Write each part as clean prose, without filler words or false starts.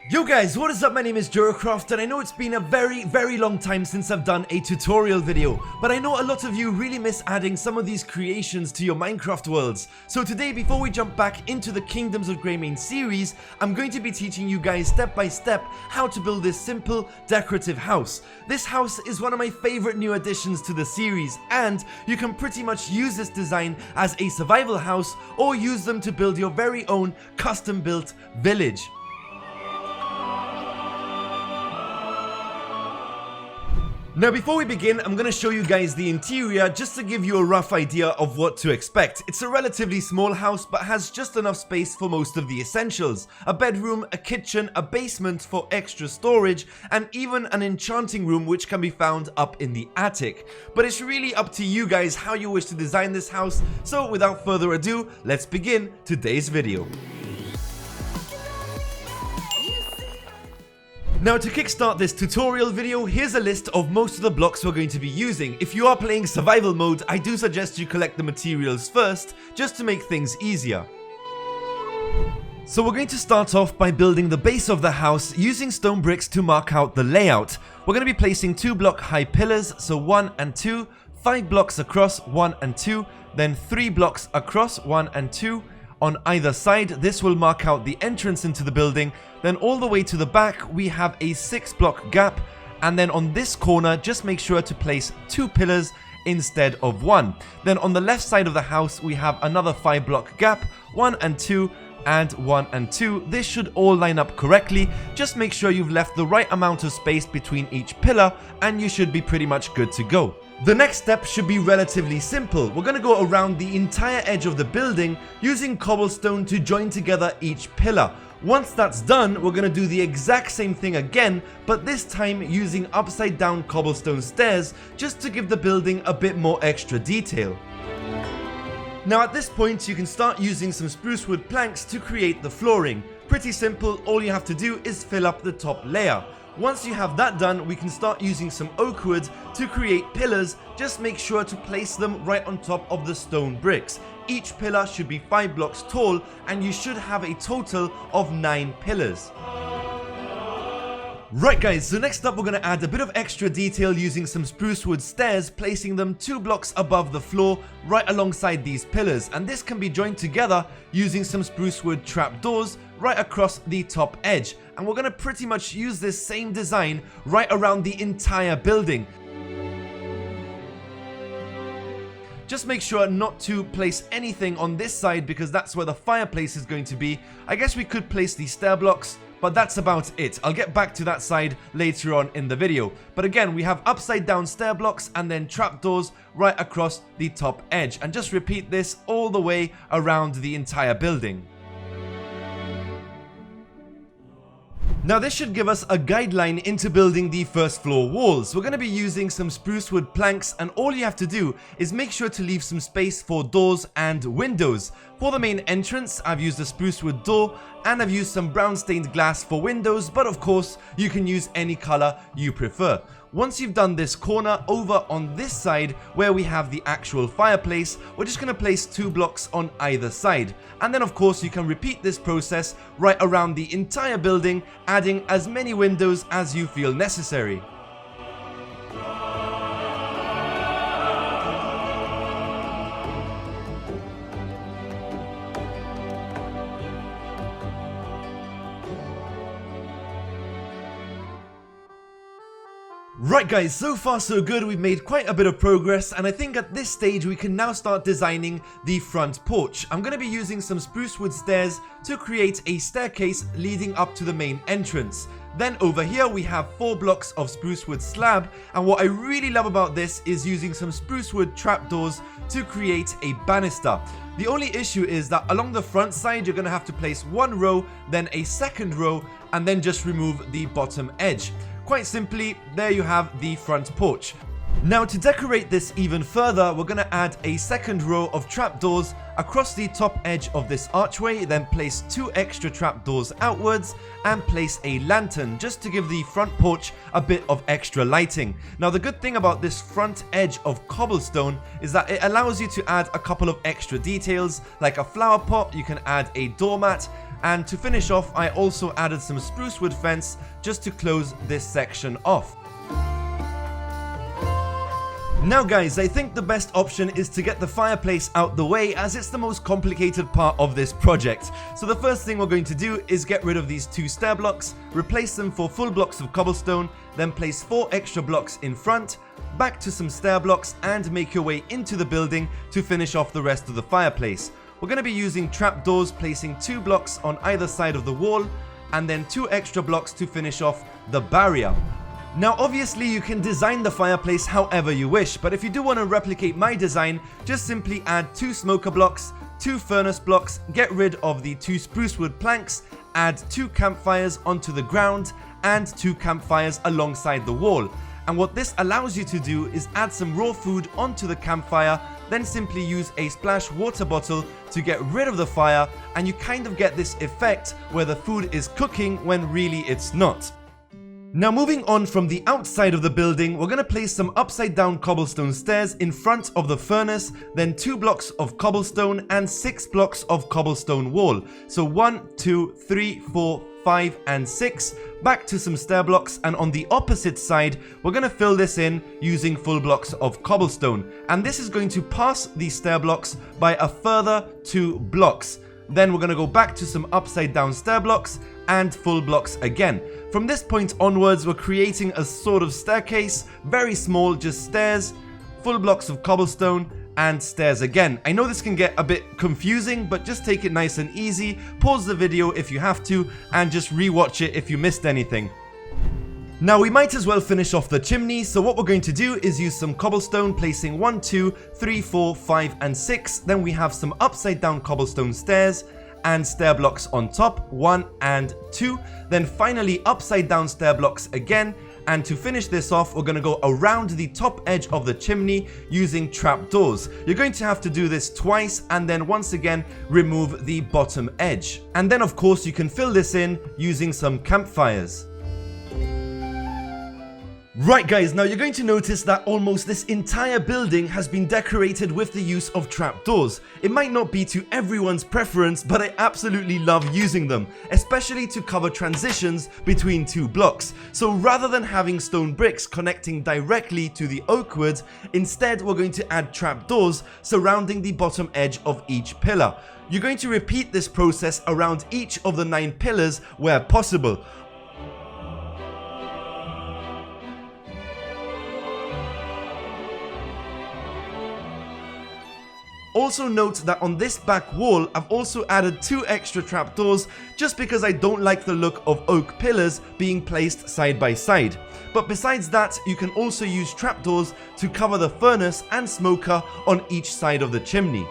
Yo guys, what is up? My name is Jeracraft, and I know it's been a very long time since I've done a tutorial video, but I know a lot of you really miss adding some of these creations to your Minecraft worlds. So today, before we jump back into the Kingdoms of Greymane series, I'm going to be teaching you guys step by step how to build this simple decorative house. This house is one of my favorite new additions to the series, and you can pretty much use this design as a survival house or use them to build your very own custom built village. Now before we begin, I'm going to show you guys the interior just to give you a rough idea of what to expect. It's a relatively small house but has just enough space for most of the essentials. A bedroom, a kitchen, a basement for extra storage, and even an enchanting room which can be found up in the attic. But it's really up to you guys how you wish to design this house, so without further ado, let's begin today's video. Now to kickstart this tutorial video, here's a list of most of the blocks we're going to be using. If you are playing survival mode, I do suggest you collect the materials first, just to make things easier. So we're going to start off by building the base of the house using stone bricks to mark out the layout. We're going to be placing 2 block high pillars, so 1 and 2, 5 blocks across, 1 and 2, then 3 blocks across, 1 and 2. On either side, this will mark out the entrance into the building. Then all the way to the back, we have a 6 block gap. And then on this corner, just make sure to place 2 pillars instead of 1. Then on the left side of the house, we have another 5 block gap, 1 and 2, and 1 and 2. This should all line up correctly. Just make sure you've left the right amount of space between each pillar, and you should be pretty much good to go. The next step should be relatively simple. We're going to go around the entire edge of the building using cobblestone to join together each pillar. Once that's done, we're going to do the exact same thing again, but this time using upside down cobblestone stairs just to give the building a bit more extra detail. Now at this point, you can start using some spruce wood planks to create the flooring. Pretty simple, all you have to do is fill up the top layer. Once you have that done, we can start using some oak wood to create pillars. Just make sure to place them right on top of the stone bricks. Each pillar should be 5 blocks tall, and you should have a total of 9 pillars. Right guys, so next up we're going to add a bit of extra detail using some spruce wood stairs, placing them 2 blocks above the floor right alongside these pillars, and this can be joined together using some spruce wood trapdoors right across the top edge. And we're going to pretty much use this same design right around the entire building. Just make sure not to place anything on this side because that's where the fireplace is going to be. I guess we could place the stair blocks, but that's about it. I'll get back to that side later on in the video. But again, we have upside down stair blocks and then trapdoors right across the top edge. And just repeat this all the way around the entire building. Now this should give us a guideline into building the first floor walls. We're going to be using some spruce wood planks, and all you have to do is make sure to leave some space for doors and windows. For the main entrance, I've used a spruce wood door and I've used some brown stained glass for windows, but of course you can use any color you prefer. Once you've done this corner, over on this side where we have the actual fireplace, we're just going to place 2 blocks on either side. And then of course you can repeat this process right around the entire building, adding as many windows as you feel necessary. Right guys, so far so good. We've made quite a bit of progress, and I think at this stage we can now start designing the front porch. I'm going to be using some spruce wood stairs to create a staircase leading up to the main entrance. Then over here we have 4 blocks of spruce wood slab, and what I really love about this is using some spruce wood trapdoors to create a banister. The only issue is that along the front side you're going to have to place 1 row, then a second row, and then just remove the bottom edge. Quite simply, there you have the front porch. Now to decorate this even further, we're going to add a second row of trapdoors across the top edge of this archway, then place 2 extra trapdoors outwards and place a lantern just to give the front porch a bit of extra lighting. Now the good thing about this front edge of cobblestone is that it allows you to add a couple of extra details like a flower pot. You can add a doormat And to finish off, I also added some spruce wood fence just to close this section off. Now guys, I think the best option is to get the fireplace out the way, as it's the most complicated part of this project. So the first thing we're going to do is get rid of these 2 stair blocks, replace them for full blocks of cobblestone, then place 4 extra blocks in front, back to some stair blocks, and make your way into the building to finish off the rest of the fireplace. We're going to be using trapdoors, placing 2 blocks on either side of the wall, and then 2 extra blocks to finish off the barrier. Now obviously you can design the fireplace however you wish, but if you do want to replicate my design, just simply add 2 smoker blocks, 2 furnace blocks, get rid of the 2 spruce wood planks, add 2 campfires onto the ground, and 2 campfires alongside the wall. And what this allows you to do is add some raw food onto the campfire, then simply use a splash water bottle to get rid of the fire, and you kind of get this effect where the food is cooking when really it's not. Now moving on from the outside of the building, we're going to place some upside down cobblestone stairs in front of the furnace, then 2 blocks of cobblestone and 6 blocks of cobblestone wall. So 1, 2, 3, 4, 5 and 6, back to some stair blocks, and on the opposite side we're going to fill this in using full blocks of cobblestone, and this is going to pass these stair blocks by a further 2 blocks. Then we're going to go back to some upside down stair blocks and full blocks again. From this point onwards, we're creating a sort of staircase, very small, just stairs, full blocks of cobblestone, and stairs again. I know this can get a bit confusing, but just take it nice and easy, pause the video if you have to, and just rewatch it if you missed anything. Now we might as well finish off the chimney, so what we're going to do is use some cobblestone, placing 1, 2, 3, 4, 5 and 6. Then we have some upside down cobblestone stairs and stair blocks on top, 1 and 2. Then finally upside down stair blocks again. And to finish this off, we're going to go around the top edge of the chimney using trapdoors. You're going to have to do this twice, and then once again remove the bottom edge. And then of course you can fill this in using some campfires. Right guys, now you're going to notice that almost this entire building has been decorated with the use of trapdoors. It might not be to everyone's preference, but I absolutely love using them, especially to cover transitions between 2 blocks. So rather than having stone bricks connecting directly to the oak wood, instead we're going to add trapdoors surrounding the bottom edge of each pillar. You're going to repeat this process around each of the 9 pillars where possible. Also note that on this back wall, I've also added 2 extra trapdoors just because I don't like the look of oak pillars being placed side by side. But besides that, you can also use trapdoors to cover the furnace and smoker on each side of the chimney.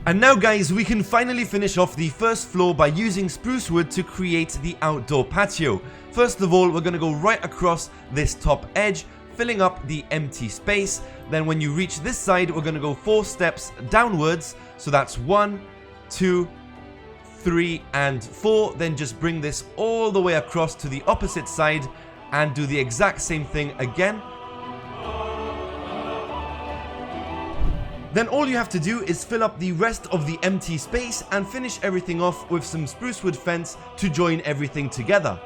And now guys, we can finally finish off the first floor by using spruce wood to create the outdoor patio. First of all, we're going to go right across this top edge, filling up the empty space. Then when you reach this side, we're going to go 4 steps downwards. So that's 1, 2, 3 and 4. Then just bring this all the way across to the opposite side and do the exact same thing again. Then all you have to do is fill up the rest of the empty space and finish everything off with some spruce wood fence to join everything together.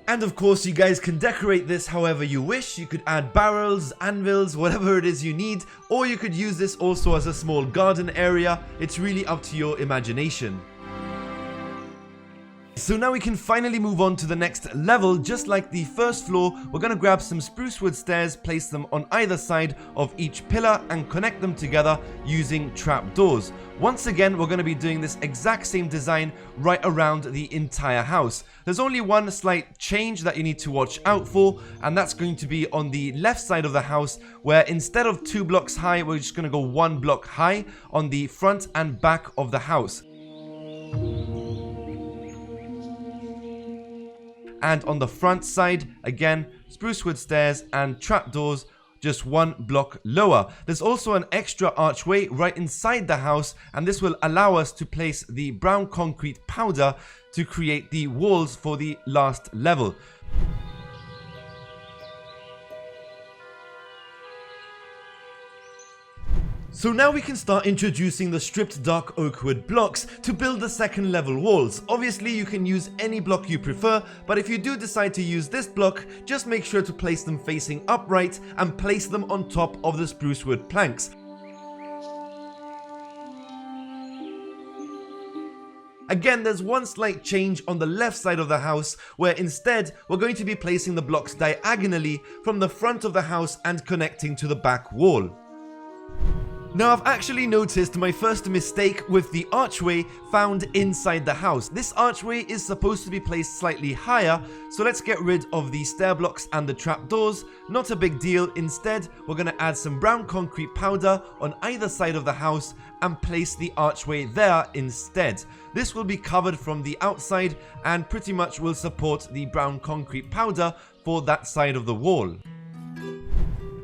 And of course, you guys can decorate this however you wish. You could add barrels, anvils, whatever it is you need, or you could use this also as a small garden area. It's really up to your imagination. So now we can finally move on to the next level. Just like the first floor, we're going to grab some spruce wood stairs, place them on either side of each pillar and connect them together using trapdoors. Once again, we're going to be doing this exact same design right around the entire house. There's only one slight change that you need to watch out for, and that's going to be on the left side of the house, where instead of 2 blocks high, we're just going to go 1 block high on the front and back of the house. And on the front side, again, spruce wood stairs and trapdoors just 1 block lower. There's also an extra archway right inside the house, and this will allow us to place the brown concrete powder to create the walls for the last level. So now we can start introducing the stripped dark oak wood blocks to build the second level walls. Obviously you can use any block you prefer, but if you do decide to use this block, just make sure to place them facing upright and place them on top of the spruce wood planks. Again, there's one slight change on the left side of the house, where instead we're going to be placing the blocks diagonally from the front of the house and connecting to the back wall. Now I've actually noticed my first mistake with the archway found inside the house. This archway is supposed to be placed slightly higher, so let's get rid of the stair blocks and the trapdoors. Not a big deal. Instead, we're going to add some brown concrete powder on either side of the house and place the archway there instead. This will be covered from the outside and pretty much will support the brown concrete powder for that side of the wall.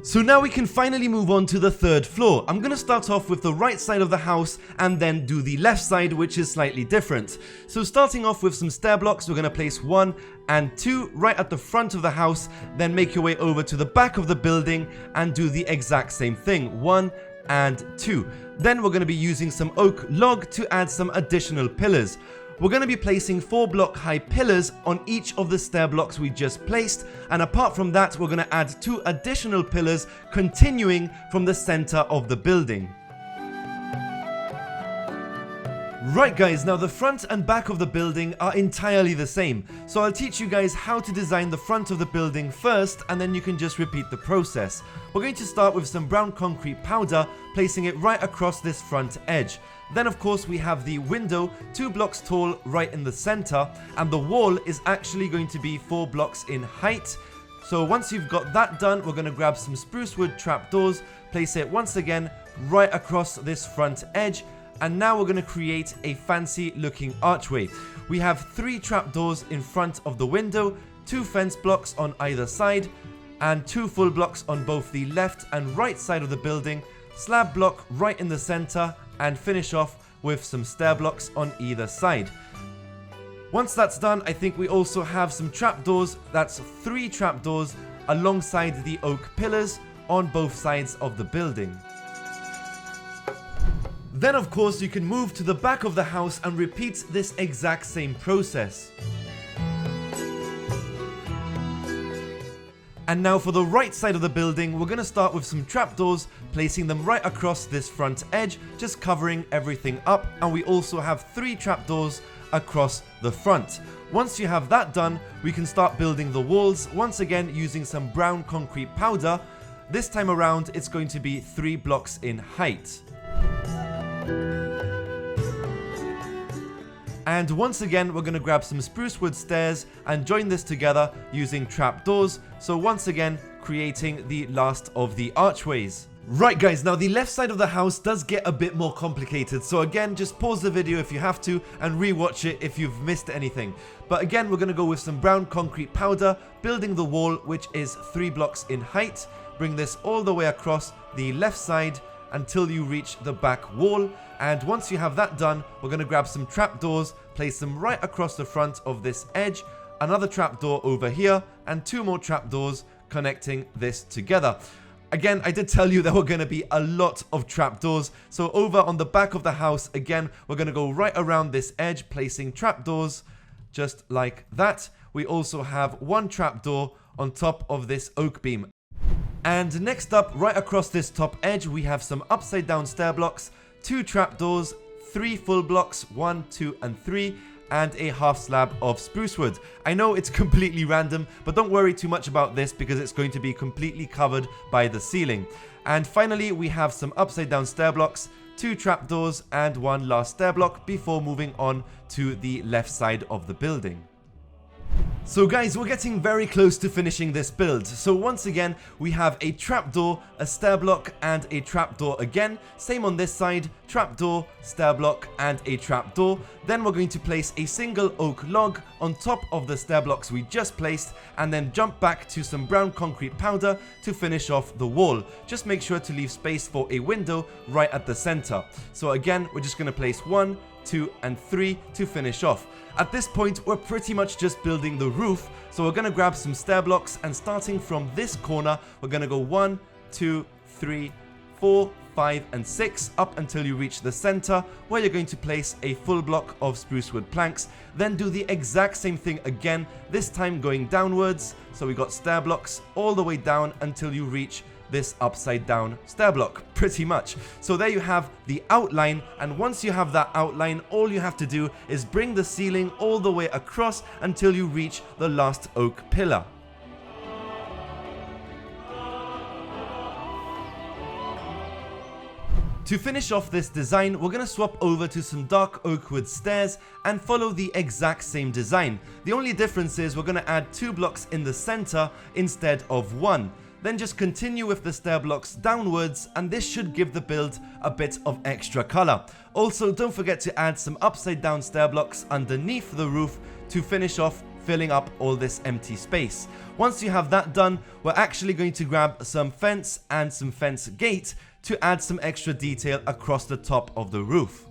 So now we can finally move on to the third floor. I'm going to start off with the right side of the house and then do the left side, which is slightly different. So starting off with some stair blocks, we're going to place 1 and 2 right at the front of the house, then make your way over to the back of the building and do the exact same thing, 1 and 2. Then we're going to be using some oak log to add some additional pillars. We're going to be placing 4 block high pillars on each of the stair blocks we just placed, and apart from that we're going to add 2 additional pillars continuing from the center of the building. Right guys, now the front and back of the building are entirely the same, so I'll teach you guys how to design the front of the building first and then you can just repeat the process. We're going to start with some brown concrete powder, placing it right across this front edge. Then of course we have the window 2 blocks tall right in the center, and the wall is actually going to be 4 blocks in height. So once you've got that done, we're going to grab some spruce wood trapdoors, place it once again right across this front edge, and now we're going to create a fancy looking archway. We have 3 trapdoors in front of the window, 2 fence blocks on either side, and 2 full blocks on both the left and right side of the building, slab block right in the center, and finish off with some stair blocks on either side. Once that's done, I think we also have some trapdoors. That's 3 trapdoors alongside the oak pillars on both sides of the building. Then of course you can move to the back of the house and repeat this exact same process. And now for the right side of the building, we're going to start with some trapdoors, placing them right across this front edge, just covering everything up, and we also have 3 trapdoors across the front. Once you have that done, we can start building the walls, once again using some brown concrete powder. This time around it's going to be 3 blocks in height. And once again we're going to grab some spruce wood stairs and join this together using trapdoors, so once again creating the last of the archways. Right guys, now the left side of the house does get a bit more complicated, so again just pause the video if you have to and rewatch it if you've missed anything. But again we're going to go with some brown concrete powder, building the wall which is 3 blocks in height. Bring this all the way across the left side until you reach the back wall, and once you have that done, we're going to grab some trapdoors, place them right across the front of this edge, another trapdoor over here, and 2 more trapdoors connecting this together. Again, I did tell you there were going to be a lot of trapdoors, so over on the back of the house, again, we're going to go right around this edge, placing trapdoors just like that. We also have 1 trapdoor on top of this oak beam. And next up, right across this top edge, we have some upside down stair blocks, 2 trapdoors, 3 full blocks, 1, 2, and 3, and a half slab of spruce wood. I know it's completely random, but don't worry too much about this because it's going to be completely covered by the ceiling. And finally, we have some upside down stair blocks, 2 trapdoors, and 1 last stair block before moving on to the left side of the building. So guys, we're getting very close to finishing this build. So once again, we have a trapdoor, a stair block, and a trapdoor again. Same on this side, trapdoor, stair block, and a trapdoor. Then we're going to place a single oak log on top of the stair blocks we just placed, and then jump back to some brown concrete powder to finish off the wall. Just make sure to leave space for a window right at the center. So again, we're just going to place 1, 2, and 3 to finish off. At this point, we're pretty much just building the roof, so we're going to grab some stair blocks, and starting from this corner, we're going to go 1, 2, 3, 4, 5, and 6 up until you reach the center, where you're going to place a full block of spruce wood planks. Then do the exact same thing again, this time going downwards. So we got stair blocks all the way down until you reach this upside down stair block, pretty much. So there you have the outline, and once you have that outline, all you have to do is bring the ceiling all the way across until you reach the last oak pillar. To finish off this design, we're going to swap over to some dark oak wood stairs and follow the exact same design. The only difference is we're going to add 2 blocks in the center instead of 1. Then just continue with the stair blocks downwards, and this should give the build a bit of extra color. Also, don't forget to add some upside down stair blocks underneath the roof to finish off filling up all this empty space. Once you have that done, we're actually going to grab some fence and some fence gate to add some extra detail across the top of the roof.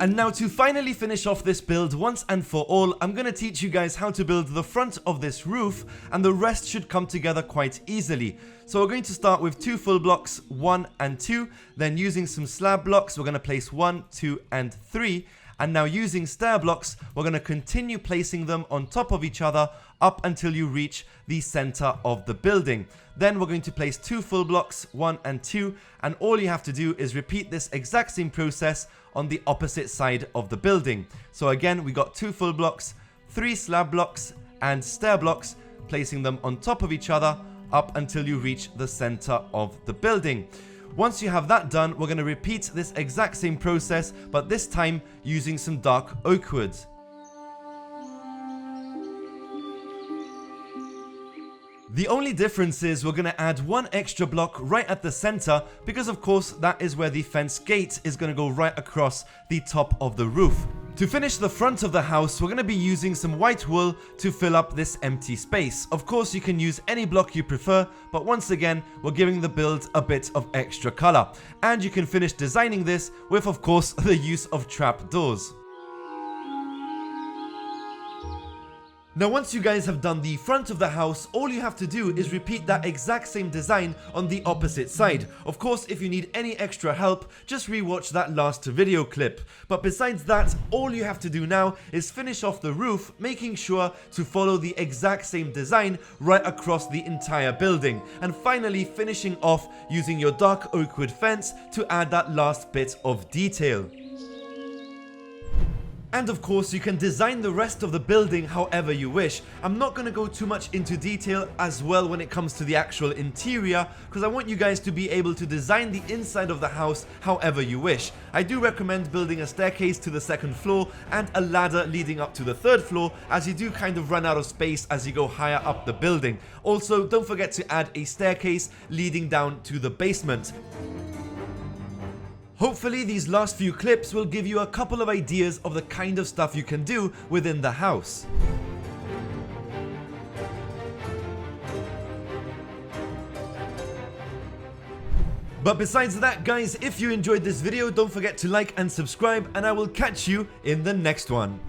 And now to finally finish off this build once and for all, I'm going to teach you guys how to build the front of this roof, and the rest should come together quite easily. So we're going to start with 2 full blocks, 1 and 2, then using some slab blocks we're going to place 1, 2 and 3, and now using stair blocks we're going to continue placing them on top of each other up until you reach the center of the building. Then we're going to place 2 full blocks, 1 and 2, and all you have to do is repeat this exact same process on the opposite side of the building. So again, we got 2 full blocks, 3 slab blocks and stair blocks, placing them on top of each other up until you reach the center of the building. Once you have that done, we're going to repeat this exact same process, but this time using some dark oak wood. The only difference is we're going to add 1 extra block right at the center, because of course that is where the fence gate is going to go right across the top of the roof. To finish the front of the house, we're going to be using some white wool to fill up this empty space. Of course you can use any block you prefer, but once again we're giving the build a bit of extra color. And you can finish designing this with, of course, the use of trapdoors. Now once you guys have done the front of the house, all you have to do is repeat that exact same design on the opposite side. Of course, if you need any extra help, just rewatch that last video clip. But besides that, all you have to do now is finish off the roof, making sure to follow the exact same design right across the entire building. And finally finishing off using your dark oak wood fence to add that last bit of detail. And of course you can design the rest of the building however you wish. I'm not going to go too much into detail as well when it comes to the actual interior, because I want you guys to be able to design the inside of the house however you wish. I do recommend building a staircase to the 2nd floor and a ladder leading up to the 3rd floor, as you do kind of run out of space as you go higher up the building. Also, don't forget to add a staircase leading down to the basement. Hopefully these last few clips will give you a couple of ideas of the kind of stuff you can do within the house. But besides that guys, if you enjoyed this video, don't forget to like and subscribe, and I will catch you in the next one.